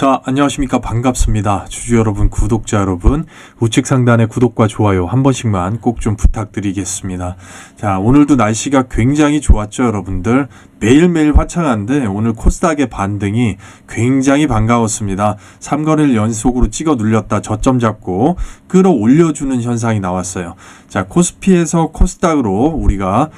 자, 안녕하십니까. 반갑습니다. 주주 여러분, 구독자 여러분, 우측 상단의 구독과 좋아요 한 번씩만 꼭 좀 부탁드리겠습니다. 자, 오늘도 날씨가 굉장히 좋았죠, 여러분들. 매일매일 화창한데 오늘 코스닥의 반등이 굉장히 반가웠습니다. 3거래를 연속으로 찍어 눌렸다 저점 잡고 끌어올려주는 현상이 나왔어요. 자, 코스피에서 코스닥으로 우리가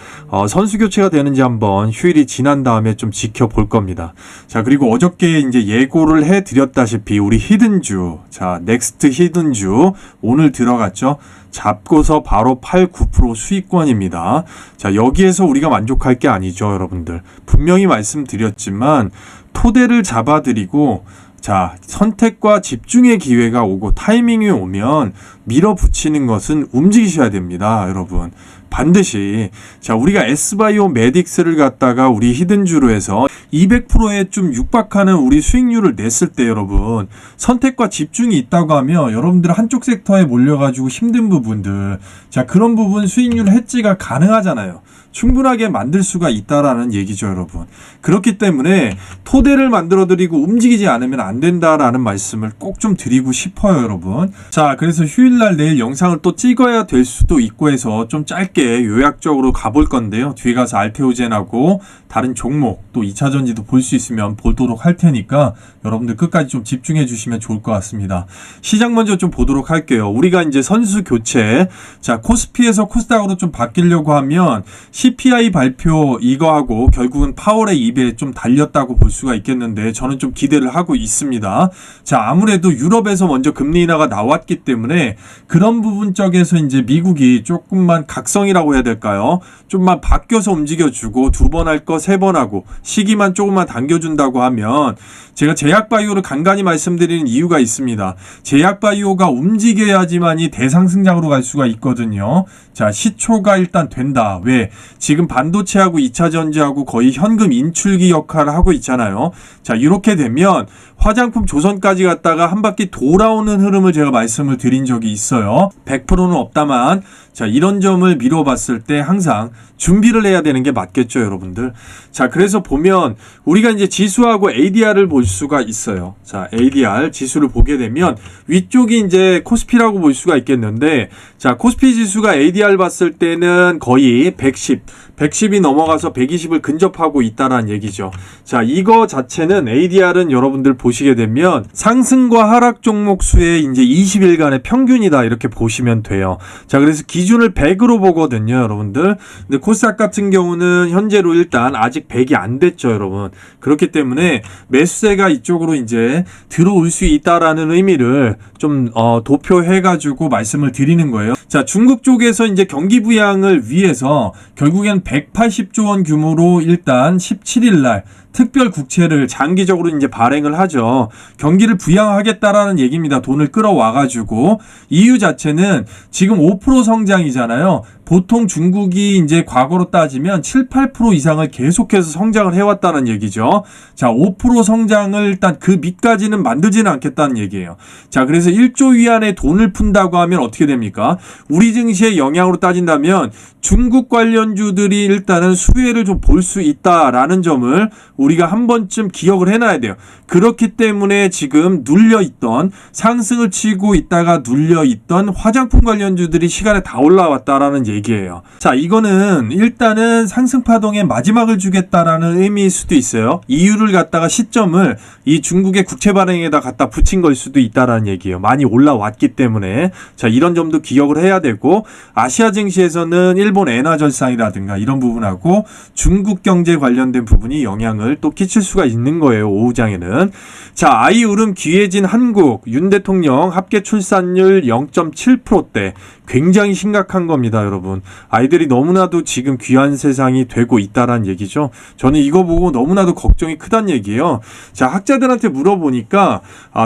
선수 교체가 되는지 한번 휴일이 지난 다음에 좀 지켜볼 겁니다. 자, 그리고 어저께 이제 예고를 해드렸다시피 우리 히든주, 자, 넥스트 히든주 오늘 들어갔죠. 잡고서 바로 8, 9% 수익권입니다. 자, 여기에서 우리가 만족할 게 아니죠, 여러분들. 분명히 말씀드렸지만 토대를 잡아드리고, 자, 선택과 집중의 기회가 오고 타이밍이 오면 밀어붙이는 것은 움직이셔야 됩니다, 여러분. 반드시. 자, 우리가 S바이오 메딕스를 갖다가 우리 히든주로 해서 200%에 좀 육박하는 우리 수익률을 냈을 때, 여러분, 선택과 집중이 있다고 하면 여러분들 한쪽 섹터에 몰려가지고 힘든 부분들, 자, 그런 부분 수익률 해지가 가능하잖아요. 충분하게 만들 수가 있다라는 얘기죠, 여러분. 그렇기 때문에 토대를 만들어드리고 움직이지 않으면 안 된다라는 말씀을 꼭 좀 드리고 싶어요, 여러분. 자, 그래서 휴일날 내일 영상을 또 찍어야 될 수도 있고 해서 좀 짧게 요약적으로 가볼 건데요. 뒤에 가서 알테오젠하고 다른 종목 또 2차전지도 볼 수 있으면 보도록 할 테니까 여러분들 끝까지 좀 집중해 주시면 좋을 것 같습니다. 시장 먼저 좀 보도록 할게요. 우리가 이제 선수 교체, 자, 코스피에서 코스닥으로 좀 바뀌려고 하면 CPI 발표 이거하고 결국은 파월의 입에 좀 달렸다고 볼 수가 있겠는데 저는 좀 기대를 하고 있습니다. 자, 아무래도 유럽에서 먼저 금리 인하가 나왔기 때문에 그런 부분 쪽에서 이제 미국이 조금만 각성이라고 해야 될까요? 좀만 바뀌어서 움직여주고 두 번 할 거 세 번 하고 시기만 조금만 당겨준다고 하면 제가 제약바이오를 간간히 말씀드리는 이유가 있습니다. 제약바이오가 움직여야지만이 대상승장으로 갈 수가 있거든요. 자, 시초가 일단 된다. 왜? 지금 반도체하고 2차전지하고 거의 현금 인출기 역할을 하고 있잖아요. 자, 이렇게 되면 화장품 조선까지 갔다가 한 바퀴 돌아오는 흐름을 제가 말씀을 드린 적이 있어요. 100%는 없다만, 자, 이런 점을 미뤄봤을 때 항상 준비를 해야 되는 게 맞겠죠, 여러분들. 자, 그래서 보면 우리가 이제 지수하고 ADR을 볼 수가 있어요. 자, ADR 지수를 보게 되면 위쪽이 이제 코스피라고 볼 수가 있겠는데, 자, 코스피 지수가 ADR 봤을 때는 거의 110이 넘어가서 120을 근접하고 있다라는 얘기죠. 자, 이거 자체는 ADR은 여러분들 보시게 되면 상승과 하락 종목 수의 이제 20일간의 평균이다 이렇게 보시면 돼요. 자, 그래서 기준을 100으로 보거든요, 여러분들. 근데 코스닥 같은 경우는 현재로 일단 아직 100이 안 됐죠, 여러분. 그렇기 때문에 매수세가 이쪽으로 이제 들어올 수 있다라는 의미를 좀 도표해가지고 말씀을 드리는 거예요. 자, 중국 쪽에서 이제 경기 부양을 위해서 결국엔 180조 원 규모로 일단 17일 날 특별 국채를 장기적으로 이제 발행을 하죠. 경기를 부양하겠다라는 얘기입니다. 돈을 끌어와가지고. 이유 자체는 지금 5% 성장이잖아요. 보통 중국이 이제 과거로 따지면 7, 8% 이상을 계속해서 성장을 해왔다는 얘기죠. 자, 5% 성장을 일단 그 밑까지는 만들지는 않겠다는 얘기예요. 자, 그래서 1조 위안의 돈을 푼다고 하면 어떻게 됩니까? 우리 증시의 영향으로 따진다면 중국 관련주들이 일단은 수혜를 좀 볼 수 있다라는 점을 우리가 한 번쯤 기억을 해놔야 돼요. 그렇기 때문에 지금 눌려있던 상승을 치고 있다가 눌려있던 화장품 관련주들이 시간에 다 올라왔다라는 얘기예요. 자, 이거는 일단은 상승 파동의 마지막을 주겠다라는 의미일 수도 있어요. 이유를 갖다가 시점을 이 중국의 국채 발행에다 갖다 붙인 걸 수도 있다라는 얘기예요. 많이 올라왔기 때문에. 자, 이런 점도 기억을 해야 되고, 아시아 증시에서는 일본 엔화 절상이라든가 이런 부분하고 중국 경제 관련된 부분이 영향을 또 끼칠 수가 있는 거예요, 오후장에는. 자, 아이 울음 귀해진 한국, 윤 대통령 합계 출산율 0.7%대 굉장히 심각한 겁니다, 여러분. 아이들이 너무나도 지금 귀한 세상이 되고 있다라는 얘기죠. 저는 이거 보고 너무나도 걱정이 크다는 얘기예요. 자, 학자들한테 물어보니까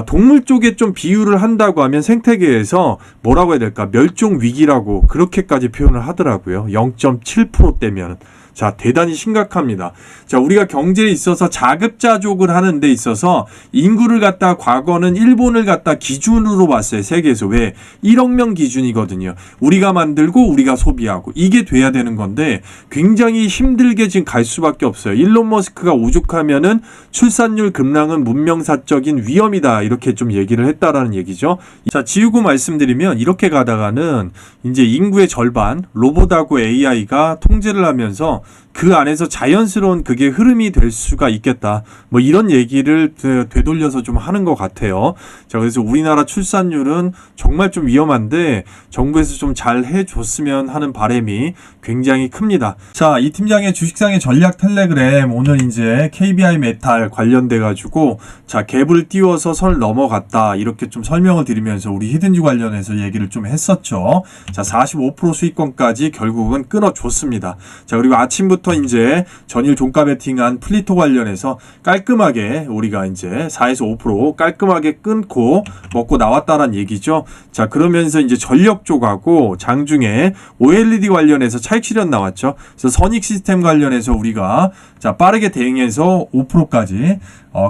동물 쪽에 좀 비유를 한다고 하면 생태계에서 뭐라고 해야 될까? 멸종 위기라고 그렇게까지 표현을 하더라고요. 0.7%대면. 자, 대단히 심각합니다. 자, 우리가 경제에 있어서 자급자족을 하는 데 있어서 인구를 갖다 과거는 일본을 갖다 기준으로 봤어요. 세계에서. 왜? 1억 명 기준이거든요. 우리가 만들고 우리가 소비하고 이게 돼야 되는 건데 굉장히 힘들게 지금 갈 수밖에 없어요. 일론 머스크가 오죽하면은 출산율 급락은 문명사적인 위험이다 이렇게 좀 얘기를 했다라는 얘기죠. 자, 지우고 말씀드리면 이렇게 가다가는 이제 인구의 절반 로봇하고 AI가 통제를 하면서 그 안에서 자연스러운 그게 흐름이 될 수가 있겠다. 뭐 이런 얘기를 되돌려서 좀 하는 것 같아요. 자, 그래서 우리나라 출산율은 정말 좀 위험한데 정부에서 좀 잘 해줬으면 하는 바람이 굉장히 큽니다. 자, 이 팀장의 주식상의 전략 텔레그램 오늘 이제 KBI 메탈 관련돼 가지고 자, 갭을 띄워서 선 넘어갔다 이렇게 좀 설명을 드리면서 우리 히든주 관련해서 얘기를 좀 했었죠. 자, 45% 수익권까지 결국은 끊어줬습니다. 자, 그리고 아침부터 이제 전일 종가 베팅한 플리토 관련해서 깔끔하게 우리가 이제 4에서 5% 깔끔하게 끊고 먹고 나왔다는 얘기죠. 자, 그러면서 이제 전력 쪽하고 장중에 OLED 관련해서 차익 실현 나왔죠. 그래서 선익 시스템 관련해서 우리가 자, 빠르게 대응해서 5%까지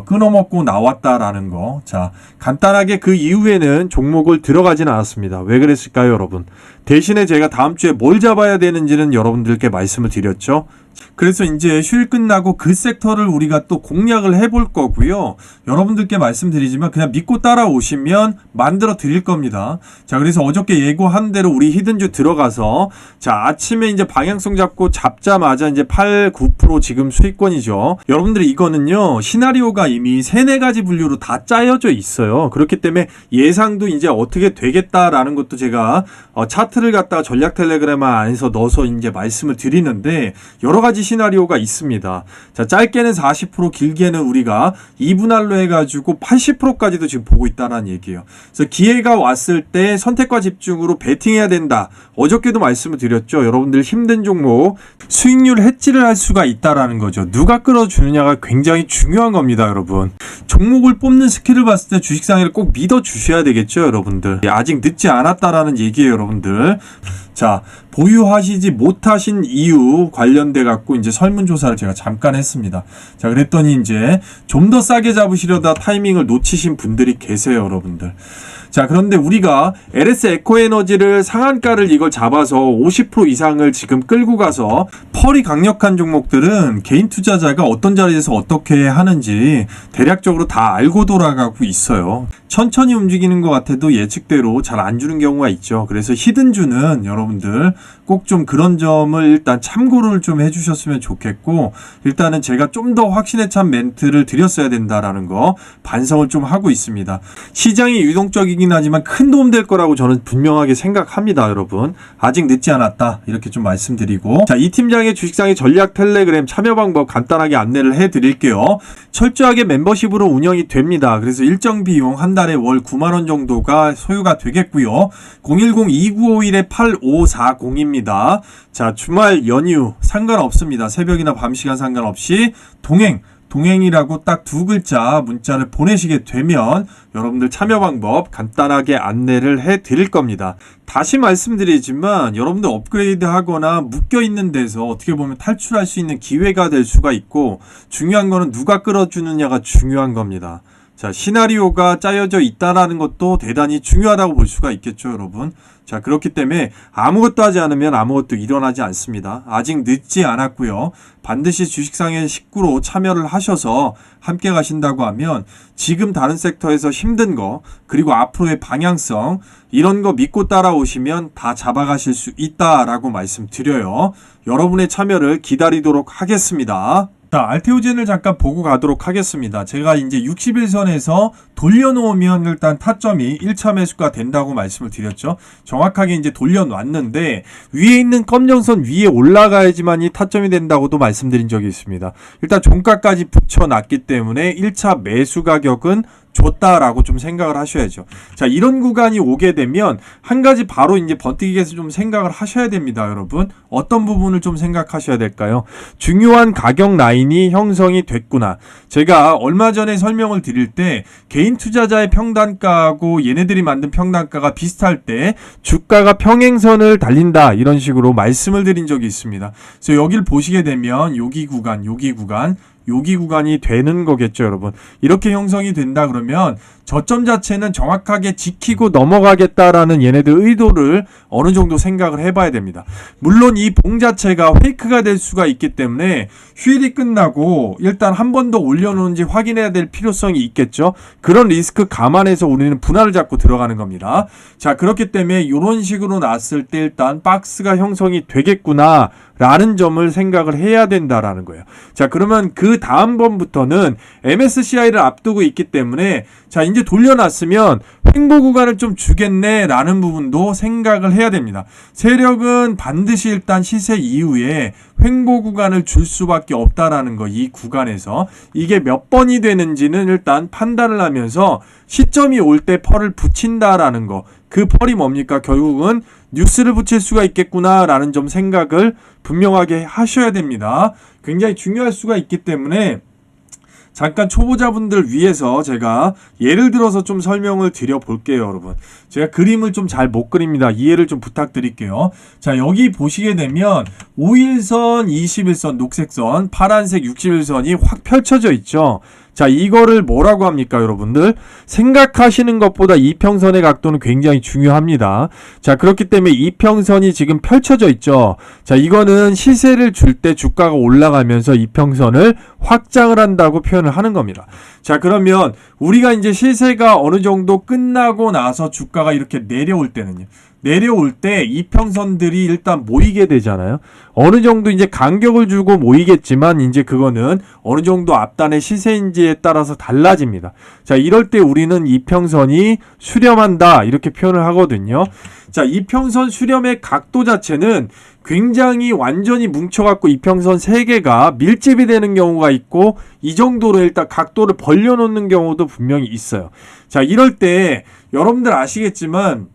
끊어먹고 나왔다라는 거. 자, 간단하게 그 이후에는 종목을 들어가지는 않았습니다. 왜 그랬을까요, 여러분? 대신에 제가 다음 주에 뭘 잡아야 되는지는 여러분들께 말씀을 드렸죠. 그래서 이제 휴일 끝나고 그 섹터를 우리가 또 공략을 해볼 거고요. 여러분들께 말씀드리지만 그냥 믿고 따라오시면 만들어 드릴 겁니다. 자, 그래서 어저께 예고한 대로 우리 히든주 들어가서 자, 아침에 이제 방향성 잡고 잡자마자 이제 8, 9% 지금 수익권이죠. 여러분들이 이거는요, 시나리오가 이미 3, 4가지 분류로 다 짜여져 있어요. 그렇기 때문에 예상도 이제 어떻게 되겠다라는 것도 제가 차트를 갖다가 전략 텔레그램 안에서 넣어서 이제 말씀을 드리는데 여러 가지 시나리오가 있습니다. 자, 짧게는 40%, 길게는 우리가 2분할로 해가지고 80%까지도 지금 보고 있다는 얘기예요. 그래서 기회가 왔을 때 선택과 집중으로 베팅해야 된다. 어저께도 말씀을 드렸죠. 여러분들 힘든 종목 수익률 해지를 할 수가 있다라는 거죠. 누가 끌어주느냐가 굉장히 중요한 겁니다, 여러분. 종목을 뽑는 스킬을 봤을 때 주식상에를 꼭 믿어주셔야 되겠죠, 여러분들. 아직 늦지 않았다라는 얘기예요, 여러분들. 자, 보유하시지 못하신 이유 관련돼 갖고 이제 설문조사를 제가 잠깐 했습니다. 자, 그랬더니 이제 좀 더 싸게 잡으시려다 타이밍을 놓치신 분들이 계세요, 여러분들. 자, 그런데 우리가 LS 에코에너지를 상한가를 이걸 잡아서 50% 이상을 지금 끌고 가서 펄이 강력한 종목들은 개인 투자자가 어떤 자리에서 어떻게 하는지 대략적으로 다 알고 돌아가고 있어요. 천천히 움직이는 것 같아도 예측대로 잘 안 주는 경우가 있죠. 그래서 히든주는 여러분들 꼭 좀 그런 점을 일단 참고를 좀 해주셨으면 좋겠고, 일단은 제가 좀 더 확신에 찬 멘트를 드렸어야 된다라는 거 반성을 좀 하고 있습니다. 시장이 유동적이긴 하지만 큰 도움 될 거라고 저는 분명하게 생각합니다, 여러분. 아직 늦지 않았다 이렇게 좀 말씀드리고, 자, 이 팀장의 주식상의 전략 텔레그램 참여 방법 간단하게 안내를 해드릴게요. 철저하게 멤버십으로 운영이 됩니다. 그래서 일정 비용 한 달에 월 9만원 정도가 소요가 되겠고요. 010-2951-8540입니다. 자, 주말 연휴 상관없습니다. 새벽이나 밤 시간 상관없이 동행이라고 딱 2글자 문자를 보내시게 되면 여러분들 참여 방법 간단하게 안내를 해 드릴 겁니다. 다시 말씀드리지만 여러분들 업그레이드 하거나 묶여 있는 데서 어떻게 보면 탈출할 수 있는 기회가 될 수가 있고, 중요한 거는 누가 끌어주느냐가 중요한 겁니다. 자, 시나리오가 짜여져 있다라는 것도 대단히 중요하다고 볼 수가 있겠죠, 여러분. 자, 그렇기 때문에 아무것도 하지 않으면 아무것도 일어나지 않습니다. 아직 늦지 않았고요. 반드시 주식상의 식구로 참여를 하셔서 함께 가신다고 하면 지금 다른 섹터에서 힘든 거, 그리고 앞으로의 방향성, 이런 거 믿고 따라오시면 다 잡아가실 수 있다라고 말씀드려요. 여러분의 참여를 기다리도록 하겠습니다. 자, 알테오젠을 잠깐 보고 가도록 하겠습니다. 제가 이제 60일선에서 돌려놓으면 일단 타점이 1차 매수가 된다고 말씀을 드렸죠. 정확하게 이제 돌려놨는데 위에 있는 검정선 위에 올라가야지만이 타점이 된다고도 말씀드린 적이 있습니다. 일단 종가까지 붙여놨기 때문에 1차 매수 가격은 줬다라고 좀 생각을 하셔야죠. 자, 이런 구간이 오게 되면 한 가지 바로 이제 번뜩이게서 좀 생각을 하셔야 됩니다, 여러분. 어떤 부분을 좀 생각하셔야 될까요? 중요한 가격 라인이 형성이 됐구나. 제가 얼마 전에 설명을 드릴 때 개인 개인 투자자의 평단가하고 얘네들이 만든 평단가가 비슷할 때 주가가 평행선을 달린다 이런 식으로 말씀을 드린 적이 있습니다. 그래서 여기를 보시게 되면 여기 구간이 되는 거겠죠, 여러분. 이렇게 형성이 된다 그러면 저점 자체는 정확하게 지키고 넘어가겠다라는 얘네들 의도를 어느 정도 생각을 해봐야 됩니다. 물론 이 봉 자체가 페이크가 될 수가 있기 때문에 휴일이 끝나고 일단 한 번 더 올려놓은지 확인해야 될 필요성이 있겠죠. 그런 리스크 감안해서 우리는 분할을 잡고 들어가는 겁니다. 자, 그렇기 때문에 이런 식으로 나왔을 때 일단 박스가 형성이 되겠구나 라는 점을 생각을 해야 된다라는 거예요. 자, 그러면 그 다음 번부터는 MSCI를 앞두고 있기 때문에 자, 이제 돌려놨으면 횡보 구간을 좀 주겠네 라는 부분도 생각을 해야 됩니다. 세력은 반드시 일단 시세 이후에 횡보 구간을 줄 수밖에 없다라는 거, 이 구간에서 이게 몇 번이 되는지는 일단 판단을 하면서 시점이 올 때 펄을 붙인다라는 거, 그 펄이 뭡니까? 결국은 뉴스를 붙일 수가 있겠구나라는 점 생각을 분명하게 하셔야 됩니다. 굉장히 중요할 수가 있기 때문에 잠깐 초보자분들 위해서 제가 예를 들어서 좀 설명을 드려볼게요, 여러분. 제가 그림을 좀 잘 못 그립니다. 이해를 좀 부탁드릴게요. 자, 여기 보시게 되면 5일선, 21선, 녹색선, 파란색 61선이 확 펼쳐져 있죠. 자, 이거를 뭐라고 합니까, 여러분들? 생각하시는 것보다 이평선의 각도는 굉장히 중요합니다. 자, 그렇기 때문에 이평선이 지금 펼쳐져 있죠. 자, 이거는 시세를 줄 때 주가가 올라가면서 이평선을 확장을 한다고 표현을 하는 겁니다. 자, 그러면 우리가 이제 시세가 어느 정도 끝나고 나서 주가가 이렇게 내려올 때는요. 내려올 때 이평선들이 일단 모이게 되잖아요. 어느 정도 이제 간격을 주고 모이겠지만 이제 그거는 어느 정도 앞단의 시세인지에 따라서 달라집니다. 자, 이럴 때 우리는 이평선이 수렴한다 이렇게 표현을 하거든요. 자, 이평선 수렴의 각도 자체는 굉장히 완전히 뭉쳐갖고 이평선 3개가 밀집이 되는 경우가 있고 이 정도로 일단 각도를 벌려놓는 경우도 분명히 있어요. 자, 이럴 때 여러분들 아시겠지만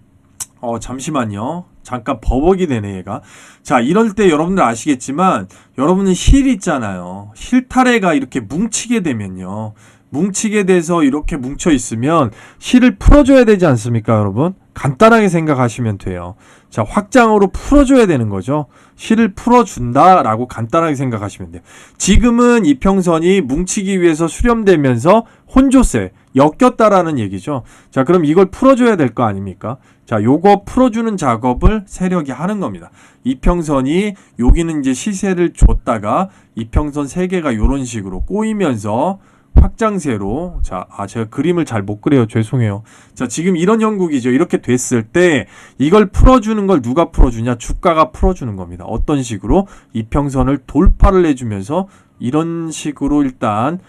잠시만요. 잠깐 버벅이 되네, 얘가. 자, 이럴 때 여러분들 아시겠지만, 여러분은 힐 있잖아요. 힐타래가 이렇게 뭉치게 되면요. 뭉치게 돼서 이렇게 뭉쳐 있으면 힐을 풀어줘야 되지 않습니까, 여러분? 간단하게 생각하시면 돼요. 자, 확장으로 풀어줘야 되는 거죠. 힐을 풀어준다라고 간단하게 생각하시면 돼요. 지금은 이평선이 뭉치기 위해서 수렴되면서 혼조세, 엮였다라는 얘기죠. 자, 그럼 이걸 풀어줘야 될 거 아닙니까? 자, 요거 풀어주는 작업을 세력이 하는 겁니다. 이평선이 여기는 이제 시세를 줬다가 이평선 3개가 요런 식으로 꼬이면서 확장세로 제가 그림을 잘 못 그려요. 죄송해요. 자, 지금 이런 형국이죠. 이렇게 됐을 때 이걸 풀어주는 걸 누가 풀어주냐? 주가가 풀어주는 겁니다. 어떤 식으로? 이평선을 돌파를 해주면서 이런 식으로 일단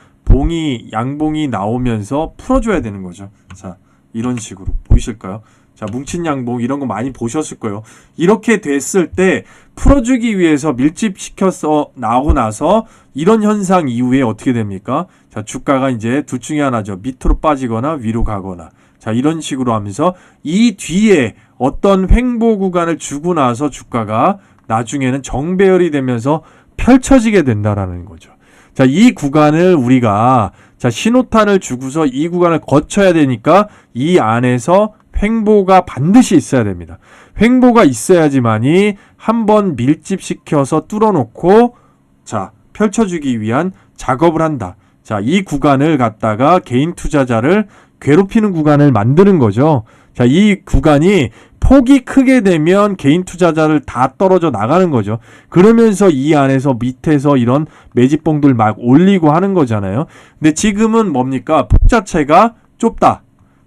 양봉이 나오면서 풀어줘야 되는 거죠. 자, 이런 식으로 보이실까요? 자, 뭉친 양봉 이런 거 많이 보셨을 거예요. 이렇게 됐을 때 풀어주기 위해서 밀집시켜서 나오고 나서 이런 현상 이후에 어떻게 됩니까? 자, 주가가 이제 둘 중에 하나죠. 밑으로 빠지거나 위로 가거나. 자, 이런 식으로 하면서 이 뒤에 어떤 횡보 구간을 주고 나서 주가가 나중에는 정배열이 되면서 펼쳐지게 된다라는 거죠. 자, 이 구간을 우리가 신호탄을 주고서 이 구간을 거쳐야 되니까 이 안에서 횡보가 반드시 있어야 됩니다. 횡보가 있어야지만이 한번 밀집시켜서 뚫어놓고 펼쳐주기 위한 작업을 한다. 자, 이 구간을 갖다가 개인 투자자를 괴롭히는 구간을 만드는 거죠. 자, 이 구간이 폭이 크게 되면 개인 투자자를 다 떨어져 나가는 거죠. 그러면서 이 안에서 밑에서 이런 매집봉들 막 올리고 하는 거잖아요. 근데 지금은 뭡니까? 폭 자체가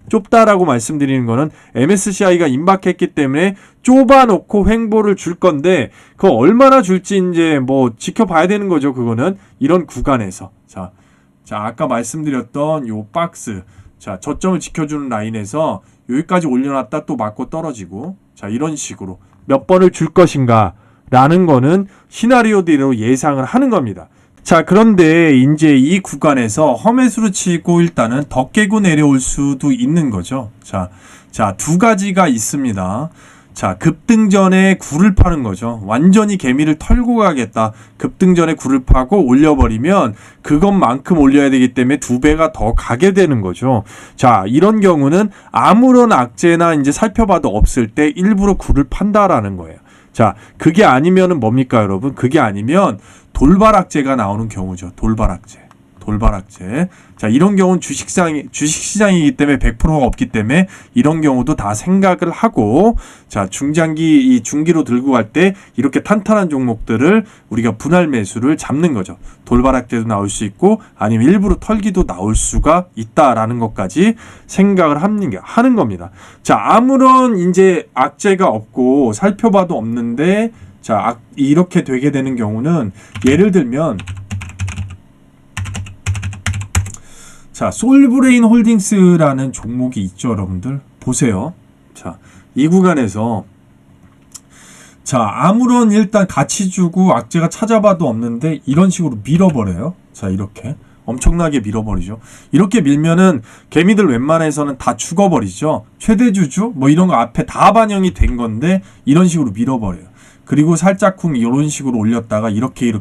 좁다라고 말씀드리는 거는 MSCI가 임박했기 때문에 좁아놓고 횡보를 줄 건데 그거 얼마나 줄지 이제 뭐 지켜봐야 되는 거죠. 그거는 이런 구간에서 자 아까 말씀드렸던 요 박스 저점을 지켜주는 라인에서 여기까지 올려놨다 또 맞고 떨어지고 이런 식으로 몇 번을 줄 것인가 라는 거는 시나리오대로 예상을 하는 겁니다. 자, 그런데 이제 이 구간에서 험해수로 치고 일단은 더 깨고 내려올 수도 있는 거죠. 자, 두 가지가 있습니다. 자, 급등전에 굴을 파는 거죠. 완전히 개미를 털고 가겠다. 급등전에 굴을 파고 올려버리면 그것만큼 올려야 되기 때문에 2배가 더 가게 되는 거죠. 자, 이런 경우는 아무런 악재나 이제 살펴봐도 없을 때 일부러 굴을 판다라는 거예요. 자, 그게 아니면은 뭡니까, 여러분? 그게 아니면 돌발악재가 나오는 경우죠. 돌발악재. 자, 이런 경우는 주식시장이기 때문에 100%가 없기 때문에 이런 경우도 다 생각을 하고, 자, 중기로 들고 갈 때 이렇게 탄탄한 종목들을 우리가 분할 매수를 잡는 거죠. 돌발악재도 나올 수 있고, 아니면 일부러 털기도 나올 수가 있다라는 것까지 생각을 하는 겁니다. 자, 아무런 이제 악재가 없고 살펴봐도 없는데, 자, 이렇게 되게 되는 경우는 예를 들면, 자, 솔브레인 홀딩스라는 종목이 있죠, 여러분들. 보세요. 자, 이 구간에서, 자, 아무런 일단 가치 주고 악재가 찾아봐도 없는데 이런 식으로 밀어버려요. 자, 이렇게 엄청나게 밀어버리죠. 이렇게 밀면은 개미들 웬만해서는 다 죽어버리죠. 최대주주 뭐 이런 거 앞에 다 반영이 된 건데 이런 식으로 밀어버려요. 그리고 살짝쿵 이런 식으로 올렸다가 이렇게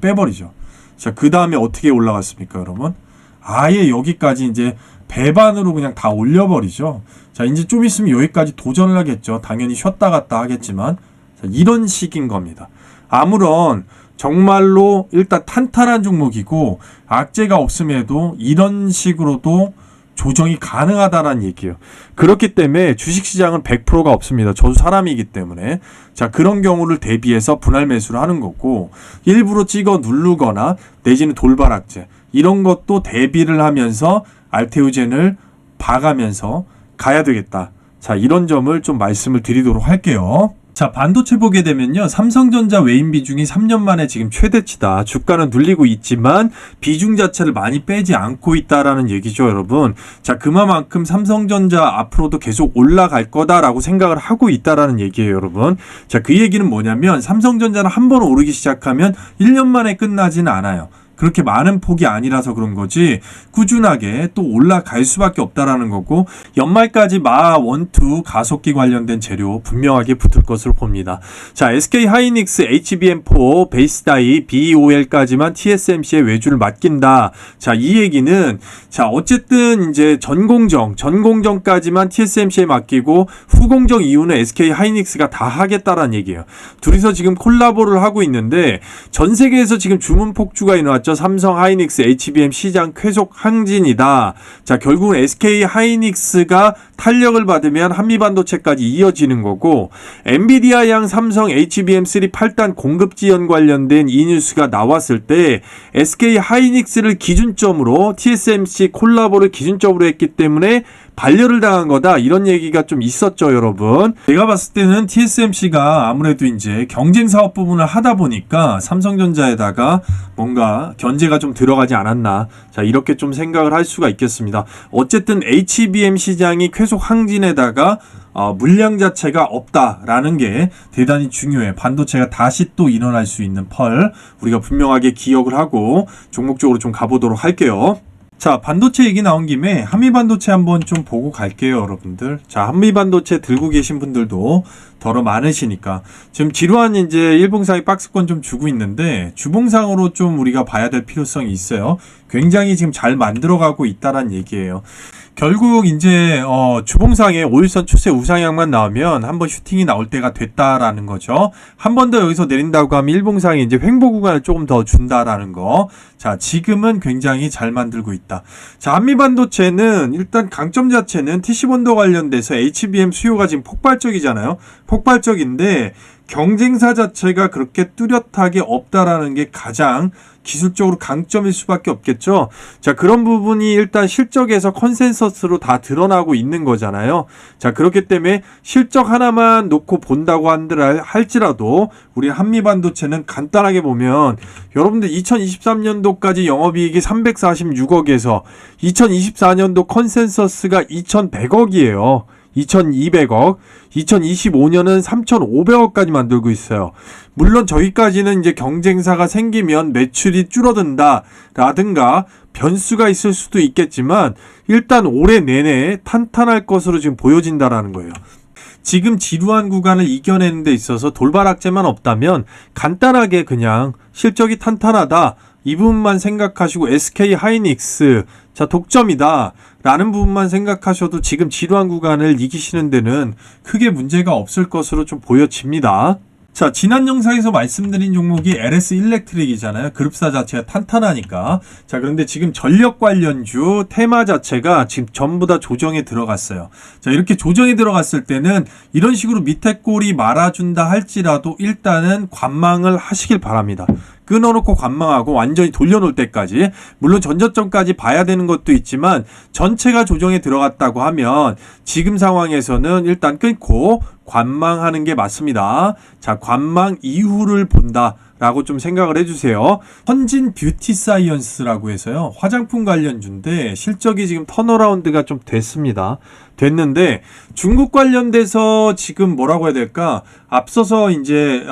빼버리죠. 자, 그 다음에 어떻게 올라갔습니까, 여러분? 아예 여기까지 이제 배반으로 그냥 다 올려버리죠. 자, 이제 좀 있으면 여기까지 도전을 하겠죠. 당연히 쉬었다 갔다 하겠지만, 자, 이런 식인 겁니다. 아무런 정말로 일단 탄탄한 종목이고 악재가 없음에도 이런 식으로도 조정이 가능하다는 얘기예요. 그렇기 때문에 주식시장은 100%가 없습니다. 저도 사람이기 때문에. 자, 그런 경우를 대비해서 분할 매수를 하는 거고, 일부러 찍어 누르거나 내지는 돌발악재 이런 것도 대비를 하면서 알테오젠을 봐가면서 가야 되겠다. 자, 이런 점을 좀 말씀을 드리도록 할게요. 자, 반도체 보게 되면요, 삼성전자 외인 비중이 3년 만에 지금 최대치다. 주가는 눌리고 있지만 비중 자체를 많이 빼지 않고 있다라는 얘기죠, 여러분. 자, 그만큼 삼성전자 앞으로도 계속 올라갈 거다라고 생각을 하고 있다라는 얘기예요, 여러분. 자, 그 얘기는 뭐냐면 삼성전자는 한 번 오르기 시작하면 1년 만에 끝나지는 않아요. 그렇게 많은 폭이 아니라서 그런 거지 꾸준하게 또 올라갈 수밖에 없다라는 거고, 연말까지 마 1, 2 가속기 관련된 재료 분명하게 붙을 것으로 봅니다. 자, SK 하이닉스 HBM4 베이스다이 BOL까지만 TSMC의 외주를 맡긴다. 자, 이 얘기는, 자, 어쨌든 이제 전공정까지만 TSMC에 맡기고 후공정 이후는 SK 하이닉스가 다 하겠다라는 얘기예요. 둘이서 지금 콜라보를 하고 있는데 전 세계에서 지금 주문 폭주가 일어났죠. 삼성 하이닉스 HBM 시장 쾌속 항진이다. 자, 결국은 SK 하이닉스가 탄력을 받으면 한미반도체까지 이어지는 거고, 엔비디아양 삼성 HBM3 8단 공급 지연 관련된 이 뉴스가 나왔을 때 SK 하이닉스를 기준점으로 TSMC 콜라보를 기준점으로 했기 때문에 반려를 당한 거다, 이런 얘기가 좀 있었죠, 여러분. 제가 봤을 때는 TSMC가 아무래도 이제 경쟁 사업 부분을 하다 보니까 삼성전자에다가 뭔가 견제가 좀 들어가지 않았나, 자, 이렇게 좀 생각을 할 수가 있겠습니다. 어쨌든 HBM 시장이 쾌속 항진에다가 물량 자체가 없다라는 게 대단히 중요해. 반도체가 다시 또 일어날 수 있는 펄 우리가 분명하게 기억을 하고 종목적으로 좀 가보도록 할게요. 자, 반도체 얘기 나온 김에 한미반도체 한번 좀 보고 갈게요, 여러분들. 자, 한미반도체 들고 계신 분들도 더러 많으시니까 지금 지루한 이제 일봉상의 박스권 좀 주고 있는데 주봉상으로 좀 우리가 봐야 될 필요성이 있어요. 굉장히 지금 잘 만들어가고 있다란 얘기예요. 결국 이제 주봉상에 5일선 추세 우상향만 나오면 한번 슈팅이 나올 때가 됐다라는 거죠. 한 번 더 여기서 내린다고 하면 일봉상에 이제 횡보 구간을 조금 더 준다라는 거. 자, 지금은 굉장히 잘 만들고 있다. 자, 한미반도체는 일단 강점 자체는 TC본도 관련돼서 HBM 수요가 지금 폭발적이잖아요. 폭발적인데 경쟁사 자체가 그렇게 뚜렷하게 없다라는 게 가장 기술적으로 강점일 수밖에 없겠죠. 자, 그런 부분이 일단 실적에서 컨센서스로 다 드러나고 있는 거잖아요. 자, 그렇기 때문에 실적 하나만 놓고 본다고 할지라도 우리 한미반도체는 간단하게 보면 여러분들 2023년도까지 영업이익이 346억에서 2024년도 컨센서스가 2100억이에요. 2200억, 2025년은 3500억까지 만들고 있어요. 물론 저기까지는 이제 경쟁사가 생기면 매출이 줄어든다 라든가 변수가 있을 수도 있겠지만 일단 올해 내내 탄탄할 것으로 지금 보여진다라는 거예요. 지금 지루한 구간을 이겨내는 데 있어서 돌발 악재만 없다면 간단하게 그냥 실적이 탄탄하다, 이 부분만 생각하시고 SK 하이닉스 자 독점이다 라는 부분만 생각하셔도 지금 지루한 구간을 이기시는 데는 크게 문제가 없을 것으로 좀 보여집니다. 자, 지난 영상에서 말씀드린 종목이 LS 일렉트릭이잖아요. 그룹사 자체가 탄탄하니까. 자, 그런데 지금 전력 관련주 테마 자체가 지금 전부 다 조정에 들어갔어요. 자, 이렇게 조정에 들어갔을 때는 이런 식으로 밑에 꼬리 말아준다 할지라도 일단은 관망을 하시길 바랍니다. 끊어놓고 관망하고 완전히 돌려놓을 때까지, 물론 전저점까지 봐야 되는 것도 있지만 전체가 조정에 들어갔다고 하면 지금 상황에서는 일단 끊고 관망하는 게 맞습니다. 자, 관망 이후를 본다 라고 좀 생각을 해주세요. 헌진 뷰티 사이언스라고 해서요, 화장품 관련주인데 실적이 지금 턴어라운드가 좀 됐는데 중국 관련돼서 지금 뭐라고 해야 될까, 앞서서 이제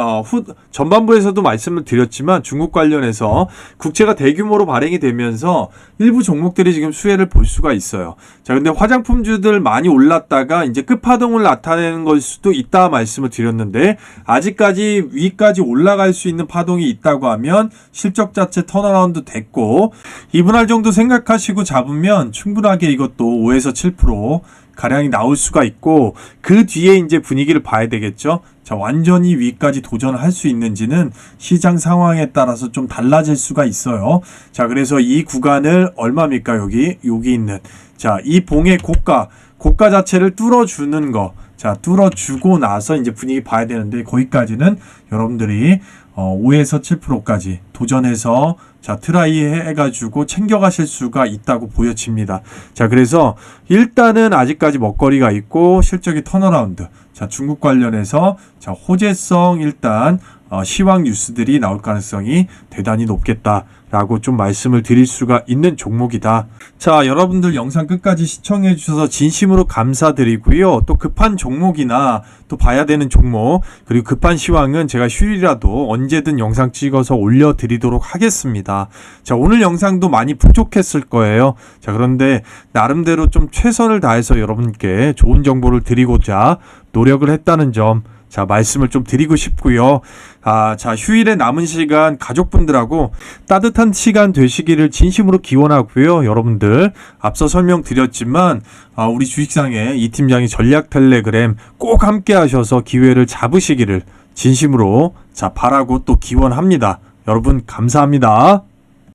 전반부에서도 말씀을 드렸지만 중국 관련해서 국채가 대규모로 발행이 되면서 일부 종목들이 지금 수혜를 볼 수가 있어요. 자, 근데 화장품주들 많이 올랐다가 이제 끝파동을 나타내는 걸 수도 있다 말씀을 드렸는데, 아직까지 위까지 올라갈 수 있는 파동이 있다고 하면 실적 자체 턴어라운드 됐고, 2분할 정도 생각하시고 잡으면 충분하게 이것도 5에서 7% 가량이 나올 수가 있고, 그 뒤에 이제 분위기를 봐야 되겠죠. 자, 완전히 위까지 도전할 수 있는지는 시장 상황에 따라서 좀 달라질 수가 있어요. 자, 그래서 이 구간을 얼마입니까? 여기 있는, 자, 이 봉의 고가 자체를 뚫어주는 거, 자, 뚫어주고 나서 이제 분위기 봐야 되는데, 거기까지는 여러분들이 5에서 7%까지 도전해서 자, 트라이 해가지고 챙겨가실 수가 있다고 보여집니다. 자, 그래서 일단은 아직까지 먹거리가 있고 실적이 턴어라운드. 자, 중국 관련해서 자, 호재성 일단 시황 뉴스들이 나올 가능성이 대단히 높겠다라고 좀 말씀을 드릴 수가 있는 종목이다. 자, 여러분들 영상 끝까지 시청해 주셔서 진심으로 감사드리고요. 또 급한 종목이나 또 봐야 되는 종목, 그리고 급한 시황은 제가 휴일이라도 언제든 영상 찍어서 올려드리도록 하겠습니다. 자, 오늘 영상도 많이 부족했을 거예요. 자, 그런데 나름대로 좀 최선을 다해서 여러분께 좋은 정보를 드리고자 노력을 했다는 점, 자, 말씀을 좀 드리고 싶고요. 자, 휴일에 남은 시간 가족분들하고 따뜻한 시간 되시기를 진심으로 기원하고요. 여러분들 앞서 설명드렸지만 우리 주식상의 이 팀장의 전략 텔레그램 꼭 함께 하셔서 기회를 잡으시기를 진심으로 바라고 또 기원합니다. 여러분 감사합니다.